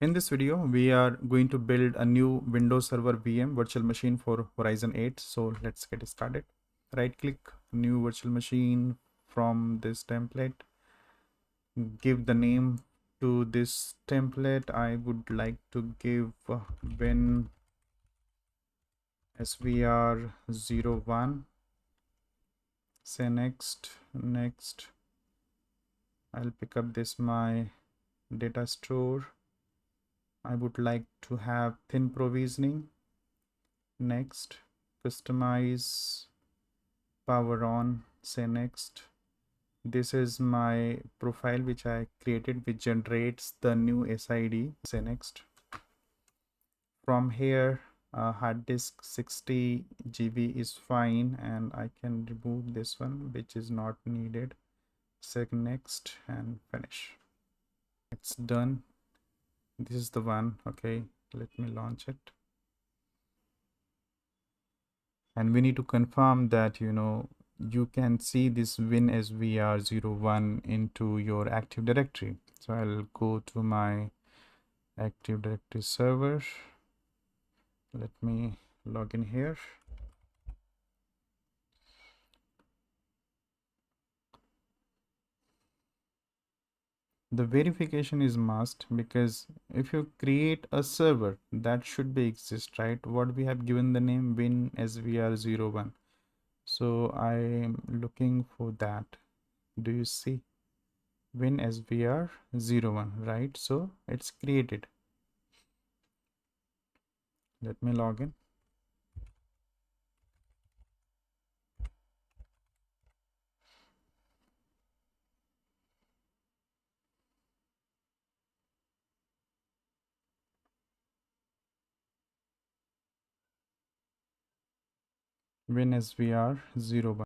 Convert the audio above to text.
In this video, we are going to build a new Windows Server VM virtual machine for Horizon 8. So let's get started. Right click, new virtual machine from this template. Give the name to this template. I would like to give Win SVR01. Say next. I'll pick up this my data store. I would like to have thin provisioning. Next, customize power on. Say next. This is my profile which I created, which generates the new SID. Say next. From here, hard disk 60 GB is fine, and I can remove this one which is not needed. Say next and finish. It's done. This is the one. Okay, let me launch it. And we need to confirm that you can see this WinSVR01 into your Active Directory. So I'll go to my Active Directory server. Let me log in here. The verification is must, because if you create a server, that should be exist, right? What we have given the name WinSVR01. So I'm looking for that. Do you see WinSVR01, right? So it's created. Let me log in. WinSVR01.